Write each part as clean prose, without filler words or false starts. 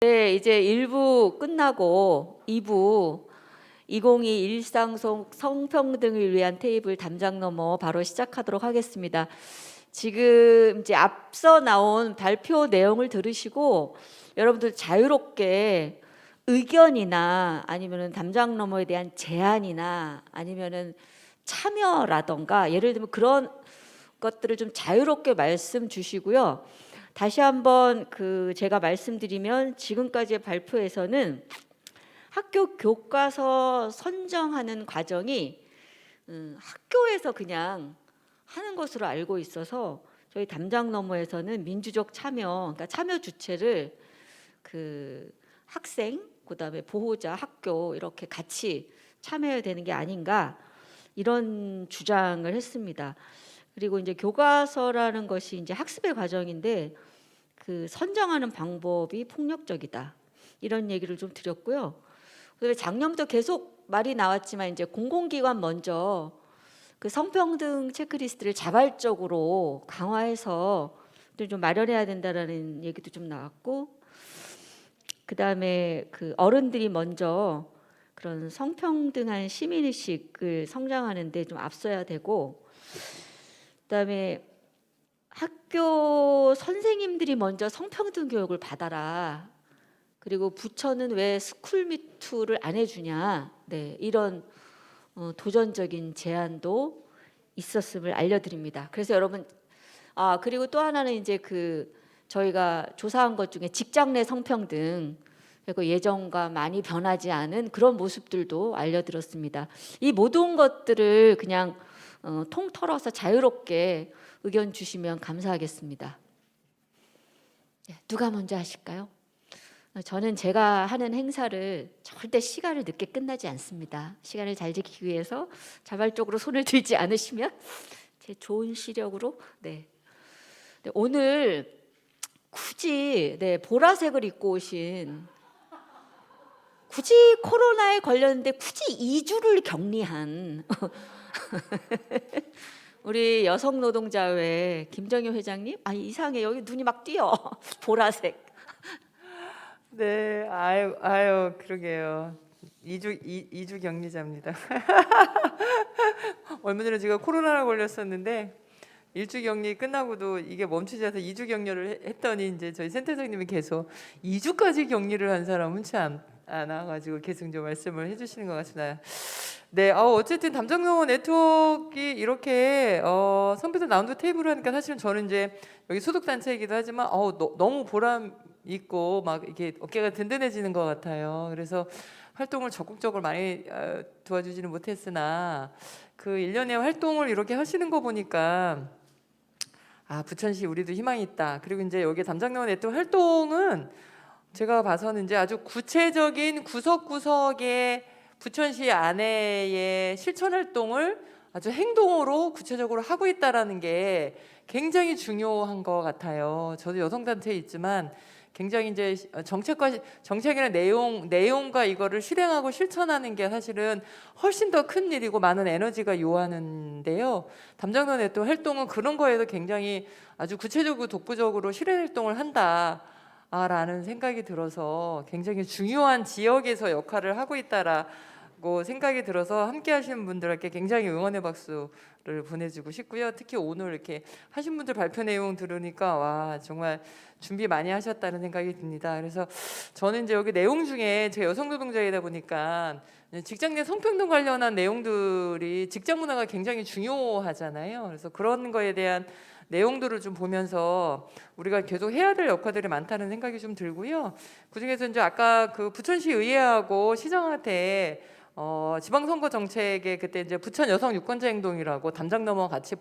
네, 이제 1부 끝나고 2부 2022 일상 성평등을 위한 테이블 담장 넘어 바로 시작하도록 하겠습니다. 지금 이제 앞서 나온 발표 내용을 들으시고 여러분들 자유롭게 의견이나 아니면은 담장 넘어에 대한 제안이나 아니면은 참여라던가 예를 들면 그런 것들을 좀 자유롭게 말씀 주시고요. 다시 한번 제가 말씀드리면 지금까지의 발표에서는 학교 교과서 선정하는 과정이 학교에서 그냥 하는 것으로 알고 있어서 저희 담장 너머에서는 민주적 참여, 그러니까 참여 주체를 학생, 그다음에 보호자, 학교 이렇게 같이 참여해야 되는 게 아닌가 이런 주장을 했습니다. 그리고 이제 교과서라는 것이 이제 학습의 과정인데 선정하는 방법이 폭력적이다 이런 얘기를 좀 드렸고요. 그다음에 작년부터 계속 말이 나왔지만 이제 공공기관 먼저 성평등 체크리스트를 자발적으로 강화해서 좀 마련해야 된다라는 얘기도 좀 나왔고, 그다음에 어른들이 먼저 그런 성평등한 시민의식을 성장하는데 좀 앞서야 되고, 그다음에 학교 선생님들이 먼저 성평등 교육을 받아라. 그리고 부처는 왜 스쿨미투를 안 해주냐. 네, 이런 도전적인 제안도 있었음을 알려드립니다. 그래서 여러분, 그리고 또 하나는 이제 저희가 조사한 것 중에 직장 내 성평등, 그리고 예전과 많이 변하지 않은 그런 모습들도 알려드렸습니다. 이 모든 것들을 그냥 통털어서 자유롭게 의견 주시면 감사하겠습니다. 네, 누가 먼저 하실까요? 저는 제가 하는 행사를 절대 시간을 늦게 끝나지 않습니다. 시간을 잘 지키기 위해서 자발적으로 손을 들지 않으시면 제 좋은 시력으로. 네. 오늘 굳이 보라색을 입고 오신, 굳이 코로나에 걸렸는데 굳이 2주를 격리한 우리 여성노동자회 김정희 회장님, 이상해, 여기 눈이 막 띄어. 보라색. 네, 아유, 그러게요. 2주 격리자입니다. 얼마 전에 제가 코로나에 걸렸었는데 1주 격리 끝나고도 이게 멈추지 않아서 2주 격려를 했더니 이제 저희 센터장님이 계속 2주까지 격리를 한 사람은 참 않아가지고 계속 좀 말씀을 해주시는 것 같습니다. 네, 어쨌든 담장농어 네트워크가 이렇게 성평등 라운드 테이블을 하니까 사실은 저는 이제 여기 소속 단체이기도 하지만 너무 보람 있고 막 이렇게 어깨가 든든해지는 것 같아요. 그래서 활동을 적극적으로 많이 도와주지는 못했으나 일련의 활동을 이렇게 하시는 거 보니까 부천시 우리도 희망이 있다. 그리고 이제 여기 담장농어 네트워크 활동은 제가 봐서는 이제 아주 구체적인 구석구석의 부천시 안에의 실천 활동을 아주 행동으로 구체적으로 하고 있다라는 게 굉장히 중요한 것 같아요. 저도 여성단체에 있지만 굉장히 이제 정책이나 내용과 이거를 실행하고 실천하는 게 사실은 훨씬 더 큰 일이고 많은 에너지가 요하는데요. 담장농어 네트워크 활동은 그런 거에도 굉장히 아주 구체적이고 독보적으로 실행 활동을 한다라는 생각이 들어서 굉장히 중요한 지역에서 역할을 하고 있다라고 생각이 들어서 함께 하시는 분들께 굉장히 응원의 박수를 보내주고 싶고요. 특히 오늘 이렇게 하신 분들 발표 내용 들으니까 와, 정말 준비 많이 하셨다는 생각이 듭니다. 그래서 저는 이제 여기 내용 중에 제가 여성 노동자이다 보니까 직장 내 성평등 관련한 내용들이 직장 문화가 굉장히 중요하잖아요. 그래서 그런 거에 대한 내용들을 좀 보면서 우리가 계속 해야 될 역할들이 많다는 생각이 좀 들고요. 그중에서 이제 아까 부천시 의회하고 시장한테 지방선거 정책에 그때 이제 부천 여성 유권자 행동이라고 담장 넘어 같이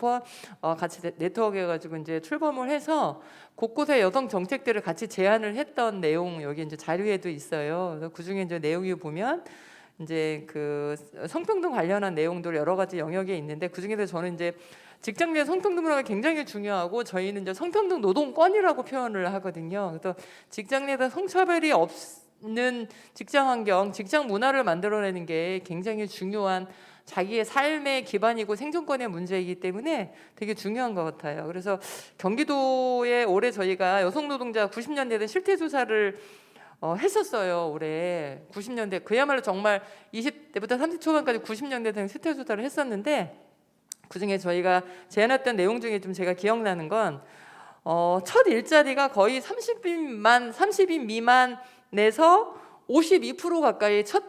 네트워크 해가지고 이제 출범을 해서 곳곳에 여성 정책들을 같이 제안을 했던 내용 여기 이제 자료에도 있어요. 그래서 그 중에 이제 내용이 보면 이제 성평등 관련한 내용들 여러 가지 영역에 있는데 그 중에서 저는 이제 직장 내 성평등 문화가 굉장히 중요하고 저희는 이제 성평등 노동권이라고 표현을 하거든요. 그래서 직장 내에서 성차별이 없는 직장 환경, 직장 문화를 만들어내는 게 굉장히 중요한 자기의 삶의 기반이고 생존권의 문제이기 때문에 되게 중요한 것 같아요. 그래서 경기도에 올해 저희가 여성 노동자 90년대에 실태 조사를 했었어요. 올해 90년대 그야말로 정말 20대부터 30 초반까지 90년대 등 세태조사를 했었는데 그중에 저희가 제안했던 내용 중에 좀 제가 기억나는 건 첫 일자리가 거의 30인 미만에서 52% 가까이 첫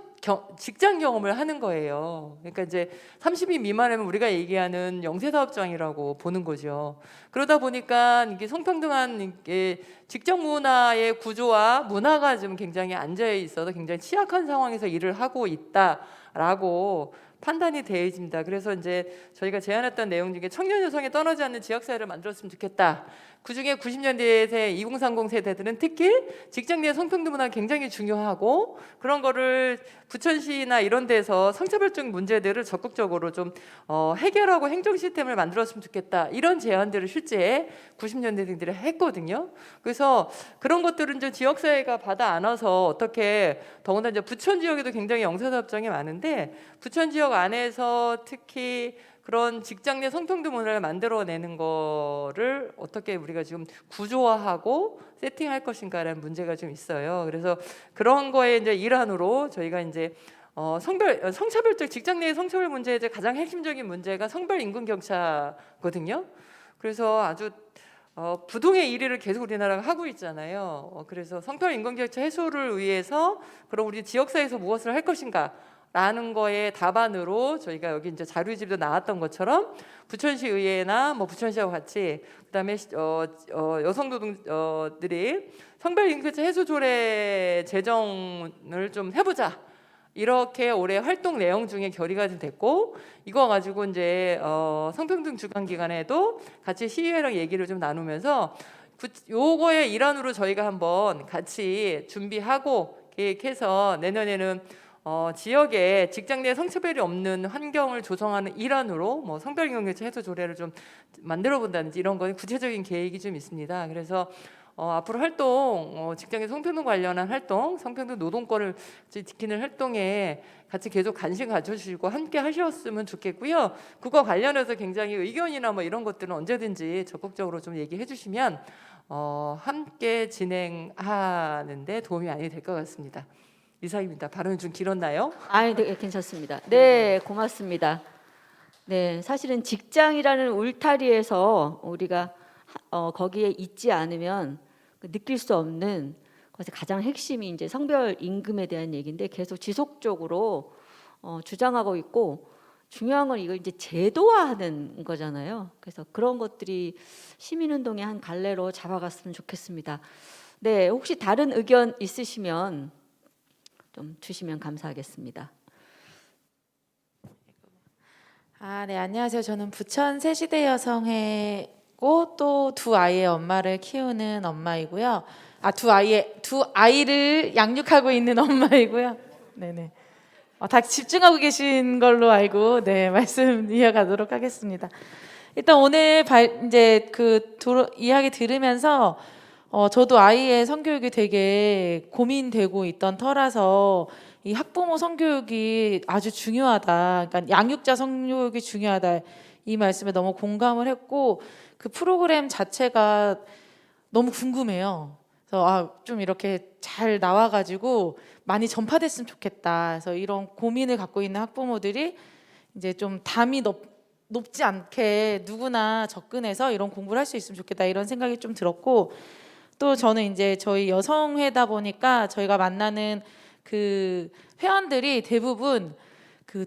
직장 경험을 하는 거예요. 그러니까 이제 30인 미만이면 우리가 얘기하는 영세사업장이라고 보는 거죠. 그러다 보니까 이게 성평등한 이게 직장 문화의 구조와 문화가 좀 굉장히 앉아 있어서 굉장히 취약한 상황에서 일을 하고 있다라고 판단이 되어집니다. 그래서 이제 저희가 제안했던 내용 중에 청년 여성이 떠나지 않는 지역 사회를 만들었으면 좋겠다. 그중에 90년대 2030 세대들은 특히 직장 내 성평등 문화가 굉장히 중요하고 그런 거를 부천시나 이런 데서 성차별적 문제들을 적극적으로 좀 해결하고 행정 시스템을 만들었으면 좋겠다. 이런 제안들을 실제 90년대생들이 했거든요. 그래서 그런 것들은 이제 지역 사회가 받아 안아서 어떻게 더군다나 이제 부천 지역에도 굉장히 영세사업장이 많은데 부천 지역 안에서 특히 그런 직장 내 성평등 문화를 만들어내는 거를 어떻게 우리가 지금 구조화하고 세팅할 것인가라는 문제가 좀 있어요. 그래서 그런 거에 이제 일환으로 저희가 이제 성차별적 직장 내 성차별 문제의 이제 가장 핵심적인 문제가 성별 임금 격차거든요. 그래서 아주 부동의 1위를 계속 우리나라가 하고 있잖아요. 그래서 성별 임금 격차 해소를 위해서 그럼 우리 지역사회에서 무엇을 할 것인가? 라는 거에 답안으로 저희가 여기 이제 자료집도 나왔던 것처럼 부천시 의회나 뭐 부천시하고 같이 그다음에 여성 노동들이 성별 임금격차 해소 조례 제정을 좀 해보자. 이렇게 올해 활동 내용 중에 결의가 됐고 이거 가지고 이제 성평등 주간 기간에도 같이 시의회랑 얘기를 좀 나누면서 요거의 일환으로 저희가 한번 같이 준비하고 계획해서 내년에는 지역에 직장 내 성차별이 없는 환경을 조성하는 일환으로 뭐 성별 임금격차 해소 조례를 좀 만들어 본다든지 이런 건 구체적인 계획이 좀 있습니다. 그래서 앞으로 활동 직장의 성평등 관련한 활동, 성평등 노동권을 지키는 활동에 같이 계속 관심 가져주시고 함께 하셨으면 좋겠고요. 그거 관련해서 굉장히 의견이나 뭐 이런 것들은 언제든지 적극적으로 좀 얘기해 주시면 함께 진행하는데 도움이 많이 될 것 같습니다. 이상입니다. 발언이 좀 길었나요? 네, 괜찮습니다. 네, 고맙습니다. 네, 사실은 직장이라는 울타리에서 우리가 거기에 있지 않으면 느낄 수 없는 것의 가장 핵심이 이제 성별 임금에 대한 얘기인데 계속 지속적으로 주장하고 있고 중요한 건 이걸 이제 제도화하는 거잖아요. 그래서 그런 것들이 시민운동의 한 갈래로 잡아갔으면 좋겠습니다. 네, 혹시 다른 의견 있으시면 좀 주시면 감사하겠습니다. 네, 안녕하세요. 저는 부천 새시대 여성회고 또 두 아이의 엄마를 키우는 엄마이고요. 두 아이를 양육하고 있는 엄마이고요. 네네. 다 집중하고 계신 걸로 알고 네 말씀 이어가도록 하겠습니다. 일단 오늘 이제 이야기 들으면서 저도 아이의 성교육이 되게 고민되고 있던 터라서 이 학부모 성교육이 아주 중요하다. 그러니까 양육자 성교육이 중요하다. 이 말씀에 너무 공감을 했고 그 프로그램 자체가 너무 궁금해요. 그래서 좀 이렇게 잘 나와가지고 많이 전파됐으면 좋겠다. 그래서 이런 고민을 갖고 있는 학부모들이 이제 좀 담이 높지 않게 누구나 접근해서 이런 공부를 할 수 있으면 좋겠다. 이런 생각이 좀 들었고 또 저는 이제 저희 여성회다 보니까 저희가 만나는 그 회원들이 대부분 그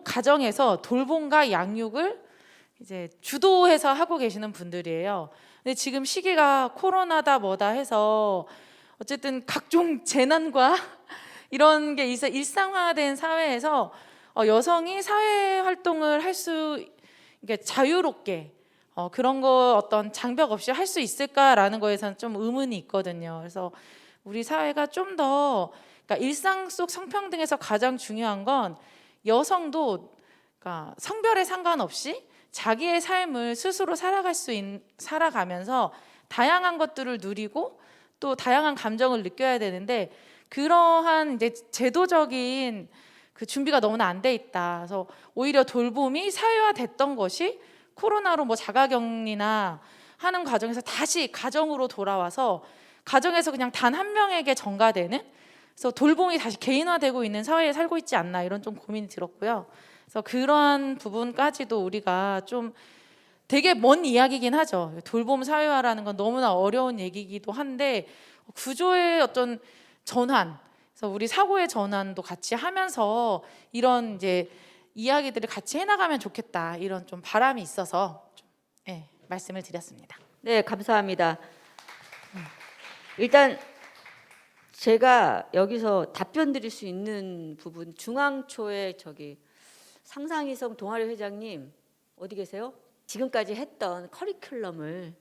가정에서 돌봄과 양육을 이제 주도해서 하고 계시는 분들이에요. 근데 지금 시기가 코로나다 뭐다 해서 어쨌든 각종 재난과 이런 게 있어 일상화된 사회에서 여성이 사회 활동을 할 수 자유롭게 그런 거 어떤 장벽 없이 할 수 있을까라는 거에서는 좀 의문이 있거든요. 그래서 우리 사회가 좀 더 그러니까 일상 속 성평등에서 가장 중요한 건 여성도 그러니까 성별에 상관없이 자기의 삶을 스스로 살아가면서 다양한 것들을 누리고 또 다양한 감정을 느껴야 되는데 그러한 이제 제도적인 그 준비가 너무나 안 돼 있다. 그래서 오히려 돌봄이 사회화됐던 것이 코로나로 뭐 자가격리나 하는 과정에서 다시 가정으로 돌아와서 가정에서 그냥 단 한 명에게 전가되는, 그래서 돌봄이 다시 개인화되고 있는 사회에 살고 있지 않나, 이런 좀 고민이 들었고요. 그래서 그런 부분까지도 우리가 좀 되게 먼 이야기긴 하죠. 돌봄 사회화라는 건 너무나 어려운 얘기이기도 한데 구조의 어떤 전환, 그래서 우리 사고의 전환도 같이 하면서 이런 이제 이야기들을 같이 해나가면 좋겠다, 이런 좀 바람이 있어서 좀, 예, 말씀을 드렸습니다. 네, 감사합니다. 일단 제가 여기서 답변 드릴 수 있는 부분, 중앙초의 저기 상상이성 동아리 회장님 어디 계세요? 지금까지 했던 커리큘럼을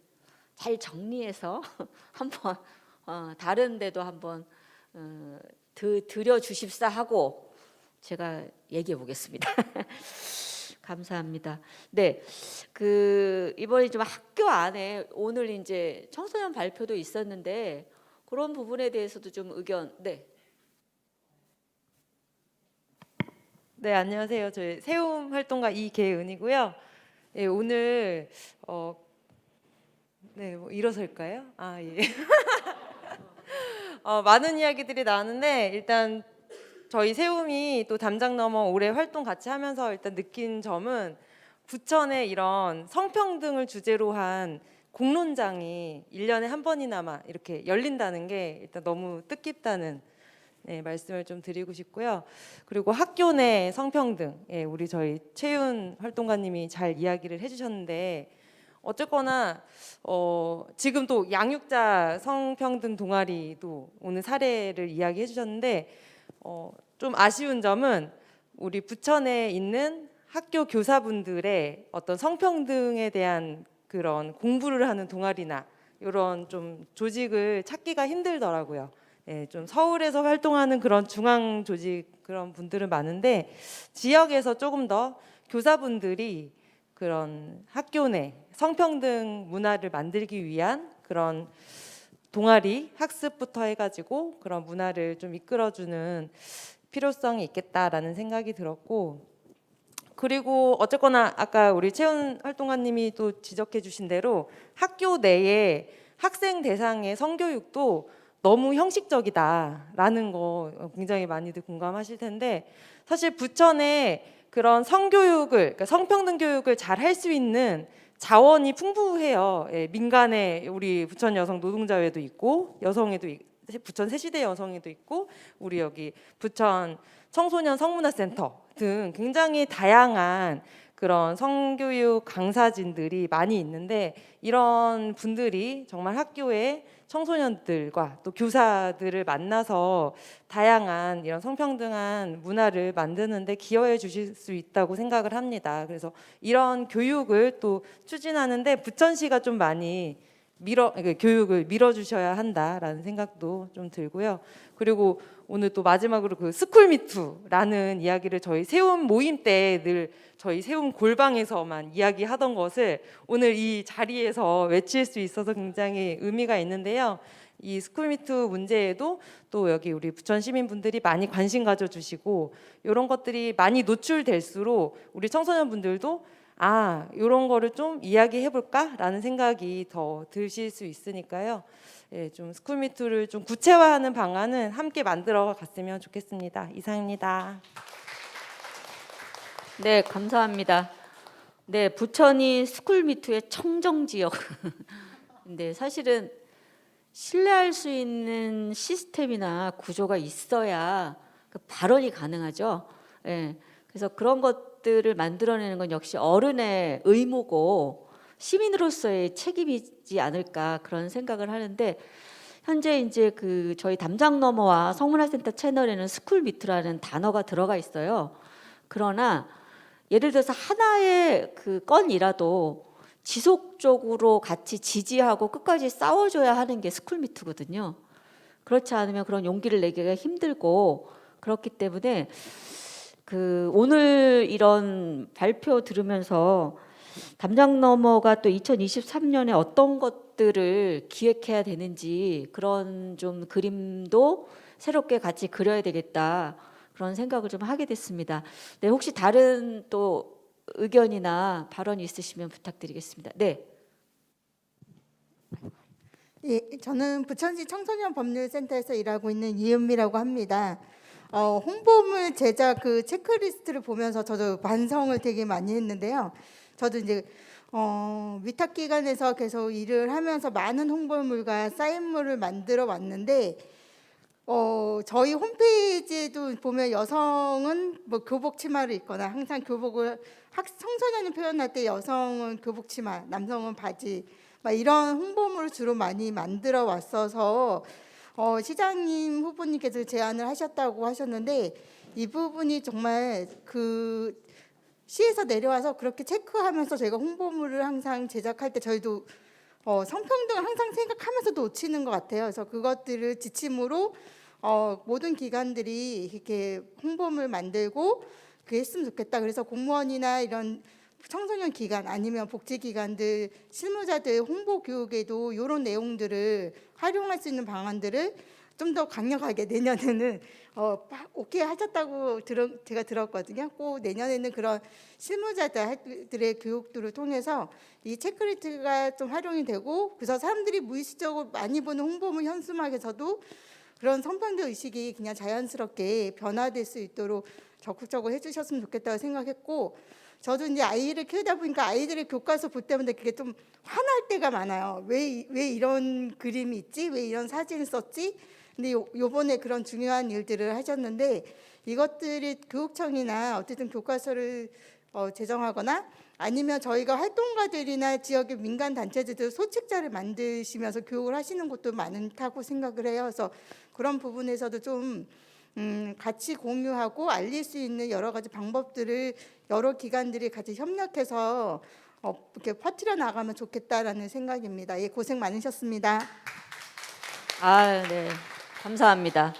잘 정리해서 한번 다른 데도 한번 들여주십사 하고 제가 얘기해 보겠습니다. 감사합니다. 네, 그 이번에 좀 학교 안에 오늘 이제 청소년 발표도 있었는데 그런 부분에 대해서도 좀 의견. 네. 네, 안녕하세요. 저희 세움 활동가 이계은이고요. 예, 오늘 네, 뭐 일어설까요? 아, 예. 많은 이야기들이 나왔는데 일단 저희 세움이 또 담장 넘어 올해 활동 같이 하면서 일단 느낀 점은 부천에 이런 성평등을 주제로 한 공론장이 1년에 한 번이나마 이렇게 열린다는 게 일단 너무 뜻깊다는, 네, 말씀을 좀 드리고 싶고요. 그리고 학교 내 성평등, 예, 우리 저희 최윤 활동가님이 잘 이야기를 해주셨는데 어쨌거나 지금 또 양육자 성평등 동아리도 오늘 사례를 이야기해 주셨는데 좀 아쉬운 점은 우리 부천에 있는 학교 교사분들의 어떤 성평등에 대한 그런 공부를 하는 동아리나 이런 좀 조직을 찾기가 힘들더라고요. 예, 좀 서울에서 활동하는 그런 중앙 조직 그런 분들은 많은데 지역에서 조금 더 교사분들이 그런 학교 내 성평등 문화를 만들기 위한 그런 동아리 학습부터 해가지고 그런 문화를 좀 이끌어주는 필요성이 있겠다라는 생각이 들었고, 그리고 어쨌거나 아까 우리 채훈 활동가님이 또 지적해 주신 대로 학교 내에 학생 대상의 성교육도 너무 형식적이다라는 거 굉장히 많이들 공감하실 텐데, 사실 부천에 그런 성교육을, 그러니까 성평등 교육을 잘 할 수 있는 자원이 풍부해요. 예, 민간에 우리 부천 여성 노동자회도 있고 여성회도 부천 새시대 여성회도 있고 우리 여기 부천 청소년 성문화센터 등 굉장히 다양한 그런 성교육 강사진들이 많이 있는데 이런 분들이 정말 학교에 청소년들과 또 교사들을 만나서 다양한 이런 성평등한 문화를 만드는데 기여해 주실 수 있다고 생각을 합니다. 그래서 이런 교육을 또 추진하는데 부천시가 좀 많이 교육을 밀어주셔야 한다라는 생각도 좀 들고요. 그리고 오늘 또 마지막으로 그 스쿨미투라는 이야기를 저희 세움 모임 때 늘 저희 세움 골방에서만 이야기하던 것을 오늘 이 자리에서 외칠 수 있어서 굉장히 의미가 있는데요. 이 스쿨미투 문제에도 또 여기 우리 부천 시민분들이 많이 관심 가져주시고 이런 것들이 많이 노출될수록 우리 청소년분들도 이런 거를 좀 이야기해볼까라는 생각이 더 드실 수 있으니까요. 예, 좀 스쿨미투를 좀 구체화하는 방안은 함께 만들어 갔으면 좋겠습니다. 이상입니다. 네, 감사합니다. 네, 부천이 스쿨미투의 청정 지역. 근데 사실은 신뢰할 수 있는 시스템이나 구조가 있어야 그 발언이 가능하죠. 예, 그래서 그런 것들을 만들어내는 건 역시 어른의 의무고 시민으로서의 책임이지 않을까 그런 생각을 하는데, 현재 이제 그 저희 담장 너머와 성문화센터 채널에는 스쿨미투라는 단어가 들어가 있어요. 그러나 예를 들어서 하나의 그 건이라도 지속적으로 같이 지지하고 끝까지 싸워줘야 하는 게 스쿨미투거든요. 그렇지 않으면 그런 용기를 내기가 힘들고, 그렇기 때문에 그 오늘 이런 발표 들으면서 담장 너머가 또 2023년에 어떤 것들을 기획해야 되는지 그런 좀 그림도 새롭게 같이 그려야 되겠다, 그런 생각을 좀 하게 됐습니다. 네, 혹시 다른 또 의견이나 발언이 있으시면 부탁드리겠습니다. 네. 예, 저는 부천시 청소년 법률센터에서 일하고 있는 이은미라고 합니다. 홍보물 제작 그 체크리스트를 보면서 저도 반성을 되게 많이 했는데요. 저도 이제 위탁기관에서 계속 일을 하면서 많은 홍보물과 사인물을 만들어 왔는데 저희 홈페이지에도 보면 여성은 뭐 교복 치마를 입거나 항상 교복을 청소년을 표현할 때 여성은 교복 치마, 남성은 바지 막 이런 홍보물을 주로 많이 만들어 왔어서 시장님 후보님께서 제안을 하셨다고 하셨는데 이 부분이 정말 그 시에서 내려와서 그렇게 체크하면서 저희가 홍보물을 항상 제작할 때 저희도 성평등을 항상 생각하면서 놓치는 것 같아요. 그래서 그것들을 지침으로 모든 기관들이 이렇게 홍보물 만들고 그게 했으면 좋겠다. 그래서 공무원이나 이런 청소년 기관 아니면 복지기관들 실무자들 홍보 교육에도 이런 내용들을 활용할 수 있는 방안들을 좀 더 강력하게 내년에는 오케이 하셨다고 제가 들었거든요. 꼭 내년에는 그런 실무자들의 교육들을 통해서 이 체크리스트가 좀 활용이 되고 그래서 사람들이 무의식적으로 많이 보는 홍보물 현수막에서도 그런 성평등 의식이 그냥 자연스럽게 변화될 수 있도록 적극적으로 해주셨으면 좋겠다고 생각했고 저도 이제 아이를 키우다 보니까 아이들의 교과서 볼 때마다 그게 좀 화날 때가 많아요. 왜 이런 그림이 있지? 왜 이런 사진을 썼지? 근데 요번에 그런 중요한 일들을 하셨는데 이것들이 교육청이나 어쨌든 교과서를 제정하거나 아니면 저희가 활동가들이나 지역의 민간 단체들도 소책자를 만드시면서 교육을 하시는 곳도 많다고 생각을 해요. 그래서 그런 부분에서도 좀 같이 공유하고 알릴 수 있는 여러 가지 방법들을 여러 기관들이 같이 협력해서 이렇게 퍼뜨려 나가면 좋겠다라는 생각입니다. 예, 고생 많으셨습니다. 네. 감사합니다.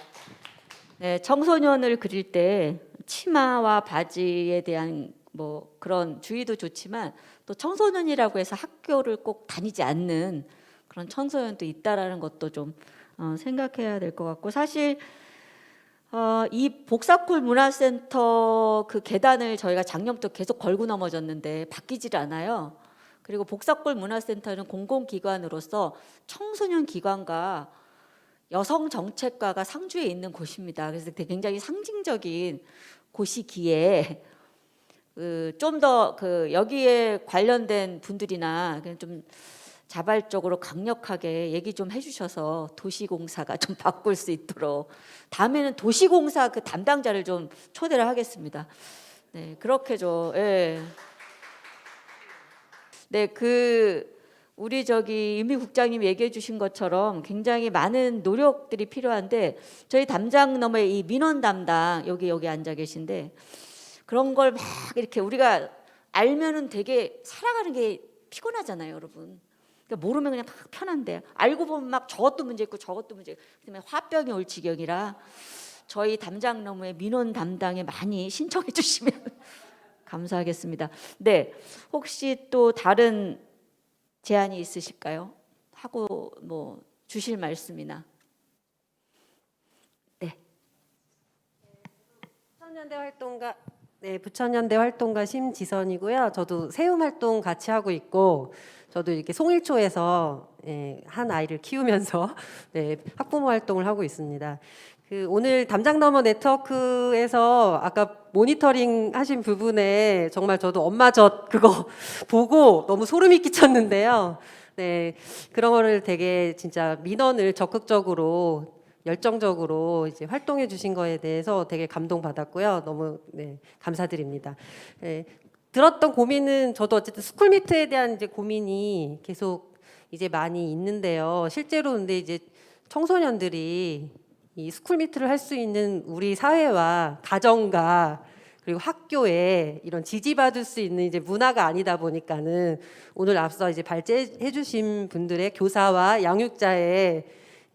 네, 청소년을 그릴 때 치마와 바지에 대한 뭐 그런 주의도 좋지만 또 청소년이라고 해서 학교를 꼭 다니지 않는 그런 청소년도 있다라는 것도 좀 생각해야 될 것 같고 사실 이 복사콜 문화센터 그 계단을 저희가 작년부터 계속 걸고 넘어졌는데 바뀌질 않아요. 그리고 복사콜 문화센터는 공공기관으로서 청소년 기관과 여성 정책과가 상주에 있는 곳입니다. 그래서 굉장히 상징적인 곳이기에 좀 더 여기에 관련된 분들이나 그냥 좀 자발적으로 강력하게 얘기 좀 해주셔서 도시공사가 좀 바꿀 수 있도록 다음에는 도시공사 그 담당자를 좀 초대를 하겠습니다. 네, 그렇게 좀 예. 네, 우리 이미 국장님 얘기해 주신 것처럼 굉장히 많은 노력들이 필요한데 저희 담장 너머에 이 민원 담당 여기 앉아 계신데 그런 걸 막 이렇게 우리가 알면은 되게 살아가는 게 피곤하잖아요, 여러분. 그러니까 모르면 그냥 막 편한데 알고 보면 막 저것도 문제 있고 저것도 문제 있고 그다음에 화병이 올 지경이라 저희 담장 너머에 민원 담당에 많이 신청해 주시면 감사하겠습니다. 네, 혹시 또 다른 제안이 있으실까요? 하고 뭐 주실 말씀이나. 네. 부천연대 활동가 심지선이고요. 저도 세움 활동 같이 하고 있고, 저도 이렇게 송일초에서 한 아이를 키우면서 학부모 활동을 하고 있습니다. 오늘 담장 너머 네트워크에서 아까 모니터링 하신 부분에 정말 저도 엄마 젖 그거 보고 너무 소름이 끼쳤는데요. 네, 그런 거를 되게 진짜 민원을 적극적으로 열정적으로 이제 활동해 주신 거에 대해서 되게 감동받았고요. 너무 감사드립니다. 들었던 고민은 저도 어쨌든 스쿨미트에 대한 이제 고민이 계속 이제 많이 있는데요. 실제로 근데 이제 청소년들이 이 스쿨미트를 할 수 있는 우리 사회와 가정과 그리고 학교에 이런 지지받을 수 있는 이제 문화가 아니다 보니까는 오늘 앞서 이제 발제해주신 분들의 교사와 양육자의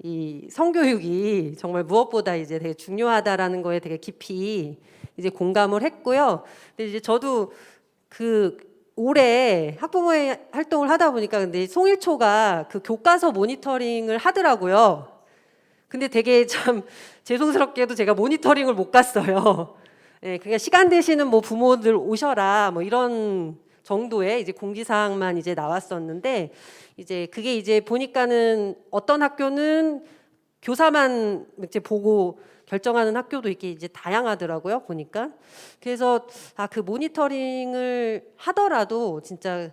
이 성교육이 정말 무엇보다 이제 되게 중요하다라는 거에 되게 깊이 이제 공감을 했고요. 근데 이제 저도 올해 학부모의 활동을 하다 보니까 근데 송일초가 그 교과서 모니터링을 하더라고요. 근데 되게 참 죄송스럽게도 제가 모니터링을 못 갔어요. 그냥 시간 되시는 뭐 부모들 오셔라 뭐 이런 정도의 이제 공지사항만 이제 나왔었는데 이제 그게 이제 보니까는 어떤 학교는 교사만 이제 보고 결정하는 학교도 이렇게 이제 다양하더라고요 보니까. 그래서 그 모니터링을 하더라도 진짜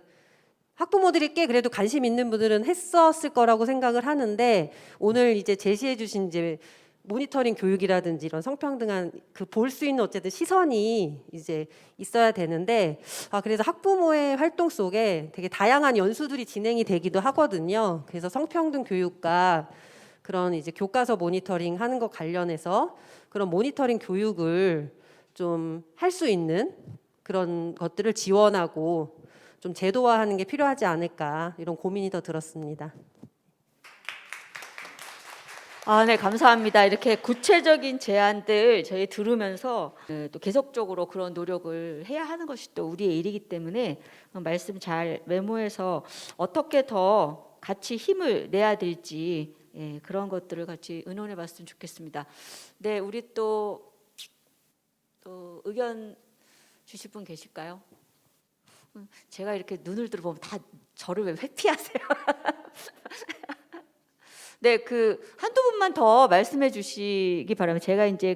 학부모들이 꽤 그래도 관심 있는 분들은 했었을 거라고 생각을 하는데 오늘 이제 제시해 주신 이제 모니터링 교육이라든지 이런 성평등한 그 볼 수 있는 어쨌든 시선이 이제 있어야 되는데 그래서 학부모의 활동 속에 되게 다양한 연수들이 진행이 되기도 하거든요. 그래서 성평등 교육과 그런 이제 교과서 모니터링 하는 것 관련해서 그런 모니터링 교육을 좀 할 수 있는 그런 것들을 지원하고 좀 제도화하는 게 필요하지 않을까 이런 고민이 더 들었습니다. 네, 감사합니다. 이렇게 구체적인 제안들 저희 들으면서 또 계속적으로 그런 노력을 해야 하는 것이 또 우리의 일이기 때문에 말씀 잘 메모해서 어떻게 더 같이 힘을 내야 될지 그런 것들을 같이 의논해 봤으면 좋겠습니다. 네, 우리 또 의견 주실 분 계실까요? 제가 이렇게 눈을 들어보면 다 저를 왜 회피하세요? 네, 한두 분만 더 말씀해 주시기 바랍니다. 제가 이제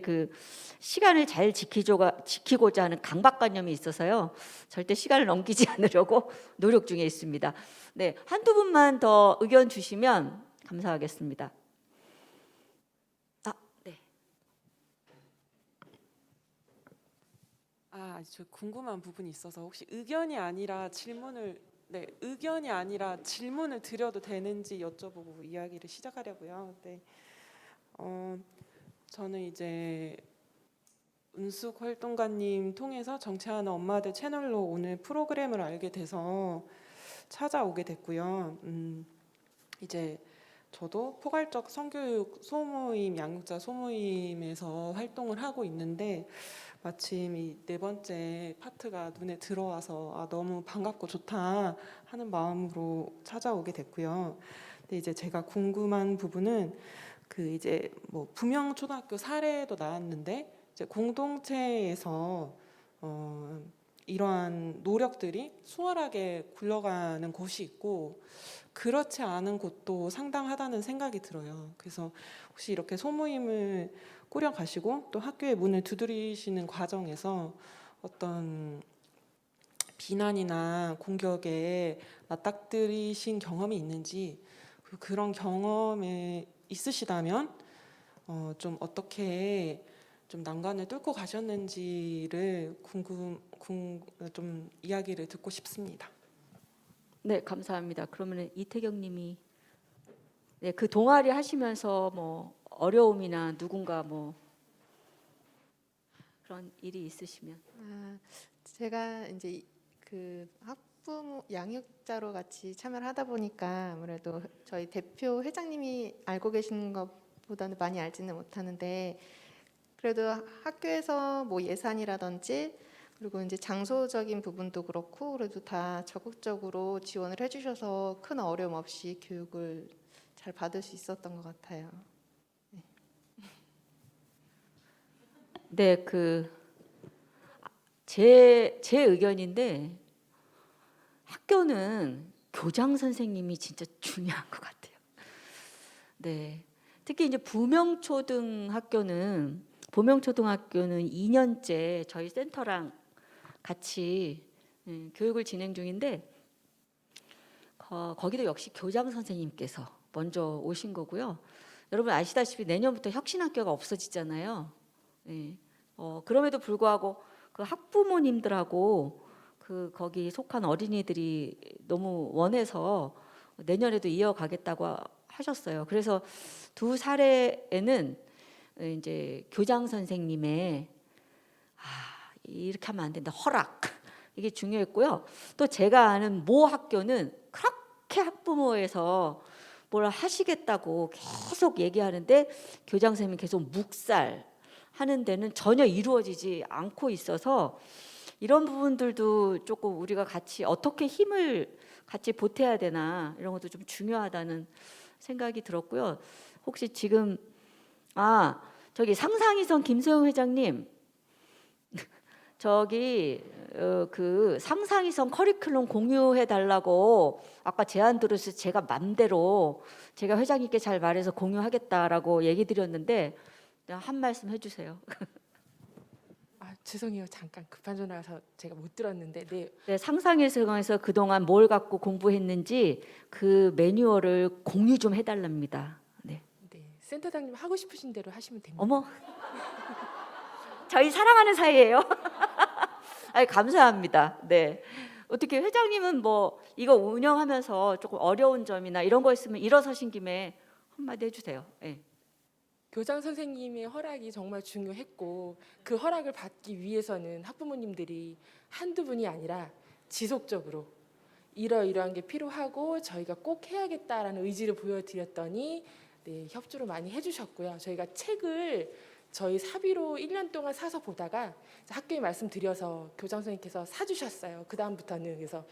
시간을 잘 지키고자 하는 강박관념이 있어서요. 절대 시간을 넘기지 않으려고 노력 중에 있습니다. 네, 한두 분만 더 의견 주시면 감사하겠습니다. 네. 저 궁금한 부분이 있어서 혹시 의견이 아니라 질문을 드려도 되는지 여쭤보고 이야기를 시작하려고요. 네. 저는 이제 은숙 활동가님 통해서 정체하는 엄마들 채널로 오늘 프로그램을 알게 돼서 찾아오게 됐고요. 이제 저도 포괄적 성교육 소모임, 양육자 소모임에서 활동을 하고 있는데 마침 이 네 번째 파트가 눈에 들어와서 너무 반갑고 좋다 하는 마음으로 찾아오게 됐고요. 근데 이제 제가 궁금한 부분은 이제 뭐 부명 초등학교 사례도 나왔는데 이제 공동체에서 이러한 노력들이 수월하게 굴러가는 곳이 있고 그렇지 않은 곳도 상당하다는 생각이 들어요. 그래서 혹시 이렇게 소모임을 꾸려 가시고 또 학교의 문을 두드리시는 과정에서 어떤 비난이나 공격에 맞닥뜨리신 경험이 있는지 그런 경험이 있으시다면 좀 어떻게 좀 난관을 뚫고 가셨는지를 좀 이야기를 듣고 싶습니다. 네, 감사합니다. 그러면 이태경님이 그 동아리 하시면서 뭐 어려움이나 누군가 뭐 그런 일이 있으시면 제가 이제 학부모 양육자로 같이 참여를 하다 보니까 아무래도 저희 대표 회장님이 알고 계시는 것보다는 많이 알지는 못하는데 그래도 학교에서 뭐 예산이라든지 그리고 이제 장소적인 부분도 그렇고 그래도 다 적극적으로 지원을 해주셔서 큰 어려움 없이 교육을 잘 받을 수 있었던 것 같아요. 네, 제 의견인데 학교는 교장 선생님이 진짜 중요한 것 같아요. 네, 특히 이제 보명초등학교는 2년째 저희 센터랑 같이 교육을 진행 중인데 거기도 역시 교장 선생님께서 먼저 오신 거고요. 여러분 아시다시피 내년부터 혁신학교가 없어지잖아요. 네. 그럼에도 불구하고 학부모님들하고 거기 속한 어린이들이 너무 원해서 내년에도 이어가겠다고 하셨어요. 그래서 두 사례에는 이제 교장 선생님의 이렇게 하면 안 된다 허락 이게 중요했고요. 또 제가 아는 모 학교는 그렇게 학부모에서 뭘 하시겠다고 계속 얘기하는데 교장 선생님이 계속 묵살 하는 데는 전혀 이루어지지 않고 있어서 이런 부분들도 조금 우리가 같이 어떻게 힘을 같이 보태야 되나 이런 것도 좀 중요하다는 생각이 들었고요. 혹시 지금 저기 상상이성 김소영 회장님 저기 그 상상이성 커리큘럼 공유해 달라고 아까 제안 들어서 제가 맘대로 제가 회장님께 잘 말해서 공유하겠다라고 얘기 드렸는데 한 말씀 해주세요. 아, 죄송해요. 잠깐 급한 전화라서 제가 못 들었는데 네. 네, 상상에서 그동안 뭘 갖고 공부했는지 그 매뉴얼을 공유 좀 해달랍니다. 네. 네. 센터장님 하고 싶으신 대로 하시면 됩니다. 어머, 저희 사랑하는 사이예요. 아니, 감사합니다. 네. 어떻게 회장님은 뭐 이거 운영하면서 조금 어려운 점이나 이런 거 있으면 일어서신 김에 한마디 해주세요. 네. 교장 선생님의 허락이 정말 중요했고 그 허락을 받기 위해서는 학부모님들이 한두 분이 아니라 지속적으로 이러이러한 게 필요하고 저희가 꼭 해야겠다라는 의지를 보여드렸더니 네, 협조를 많이 해주셨고요. 저희가 책을 저희 사비로 1년 동안 사서 보다가 학교에 말씀드려서 교장 선생님께서 사주셨어요. 그 다음부터는 그래서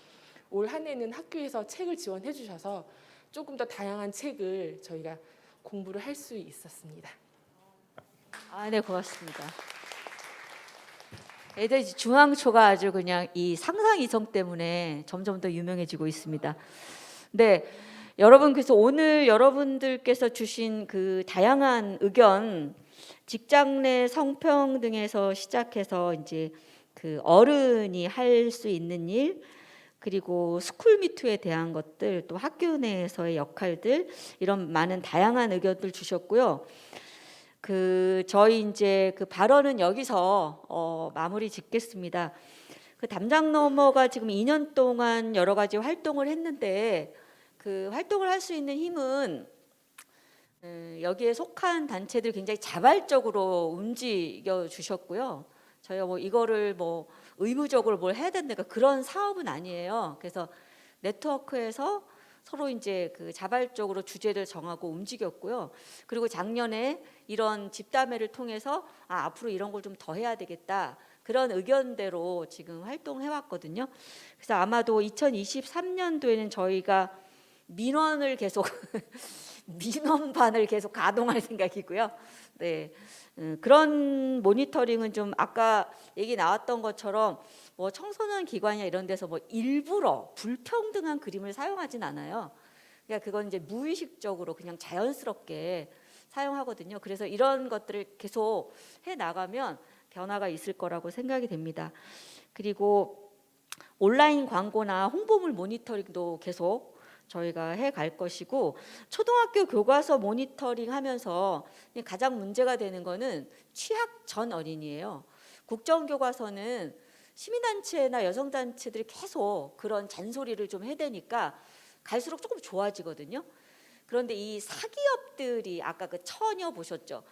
올 한 해는 학교에서 책을 지원해 주셔서 조금 더 다양한 책을 저희가 공부를 할 수 있었습니다. 아, 네, 고맙습니다. 애들 중앙초가 아주 그냥 이 상상 이성 때문에 점점 더 유명해지고 있습니다. 네, 여러분 그래서 오늘 여러분들께서 주신 그 다양한 의견, 직장 내 성평등에서 시작해서 이제 그 어른이 할 수 있는 일, 그리고 스쿨미투에 대한 것들, 또 학교 내에서의 역할들, 이런 많은 다양한 의견들 주셨고요. 그 저희 이제 그 발언은 여기서 마무리 짓겠습니다. 그 담장 너머가 지금 2년 동안 여러 가지 활동을 했는데 그 활동을 할 수 있는 힘은 여기에 속한 단체들 굉장히 자발적으로 움직여 주셨고요. 저희가 뭐 이거를 뭐 의무적으로 뭘 해야 된다 그런 사업은 아니에요. 그래서 네트워크에서 서로 이제 그 자발적으로 주제를 정하고 움직였고요. 그리고 작년에 이런 집담회를 통해서 앞으로 이런 걸 좀 더 해야 되겠다. 그런 의견대로 지금 활동해 왔거든요. 그래서 아마도 2023년도에는 저희가 민원을 계속 민원반을 계속 가동할 생각이고요. 네. 그런 모니터링은 좀 아까 얘기 나왔던 것처럼 뭐 청소년 기관이나 이런 데서 뭐 일부러 불평등한 그림을 사용하진 않아요. 그러니까 그건 이제 무의식적으로 그냥 자연스럽게 사용하거든요. 그래서 이런 것들을 계속 해 나가면 변화가 있을 거라고 생각이 됩니다. 그리고 온라인 광고나 홍보물 모니터링도 계속 저희가 해갈 것이고, 초등학교 교과서 모니터링 하면서 가장 문제가 되는 거는 취학 전 어린이에요. 국정교과서는 시민단체나 여성단체들이 계속 그런 잔소리를 좀 해대니까 갈수록 조금 좋아지거든요. 그런데 이 사기업들이 아까 그 처녀 보셨죠?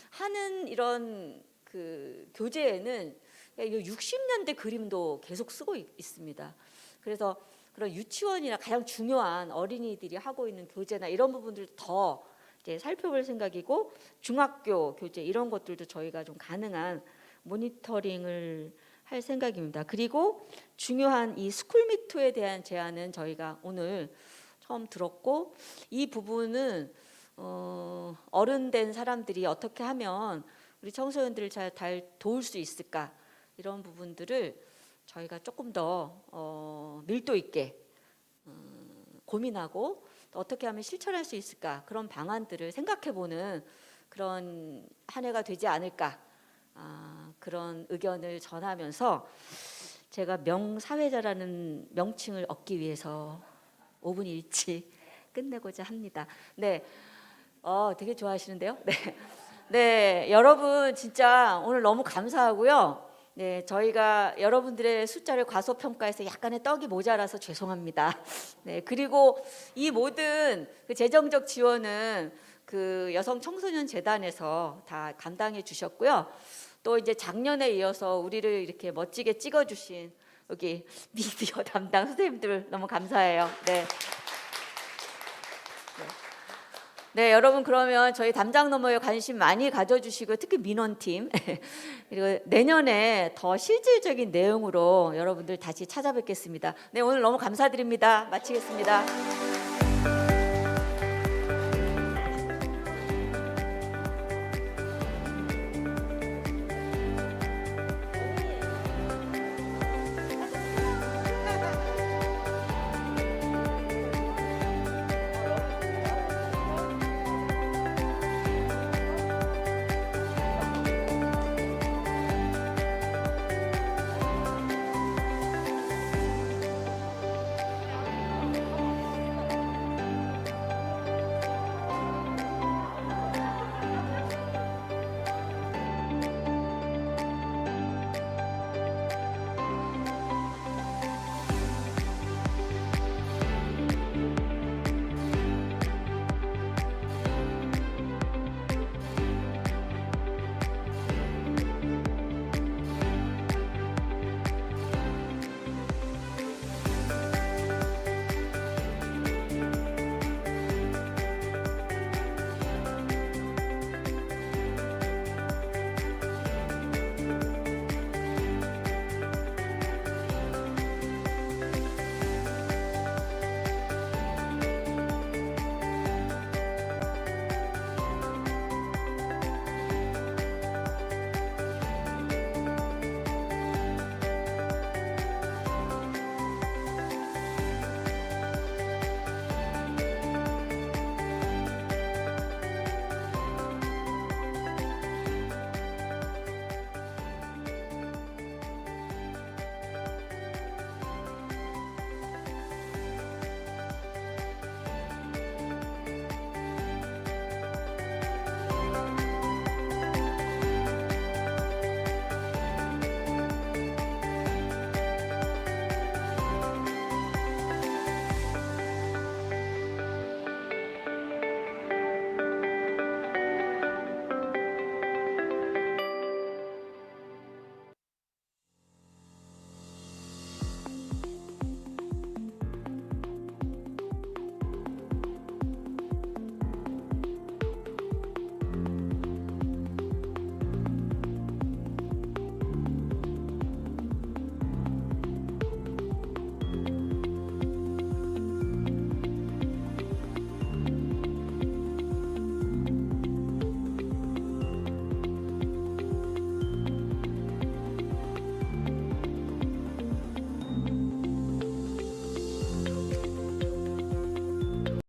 하는 이런 그 교재에는 60년대 그림도 계속 쓰고 있습니다. 그래서 그런 유치원이나 가장 중요한 어린이들이 하고 있는 교재나 이런 부분들 더 이제 살펴볼 생각이고, 중학교 교재 이런 것들도 저희가 좀 가능한 모니터링을 할 생각입니다. 그리고 중요한 이 스쿨미투에 대한 제안은 저희가 오늘 처음 들었고, 이 부분은 어른 된 사람들이 어떻게 하면 우리 청소년들을 잘 도울 수 있을까, 이런 부분들을 저희가 조금 더 밀도 있게 고민하고 또 어떻게 하면 실천할 수 있을까, 그런 방안들을 생각해보는 그런 한 해가 되지 않을까, 그런 의견을 전하면서 제가 명사회자라는 명칭을 얻기 위해서 5분 일찍 끝내고자 합니다. 네, 되게 좋아하시는데요. 네, 네, 여러분 진짜 오늘 너무 감사하고요. 네, 저희가 여러분들의 숫자를 과소평가해서 약간의 떡이 모자라서 죄송합니다. 네, 그리고 이 모든 그 재정적 지원은 그 여성 청소년 재단에서 다 감당해 주셨고요. 또 이제 작년에 이어서 우리를 이렇게 멋지게 찍어주신 여기 미디어 담당 선생님들 너무 감사해요. 네. 네, 여러분 그러면 저희 담장 너머에 관심 많이 가져주시고, 특히 민원팀 그리고 내년에 더 실질적인 내용으로 여러분들 다시 찾아뵙겠습니다. 네, 오늘 너무 감사드립니다. 마치겠습니다.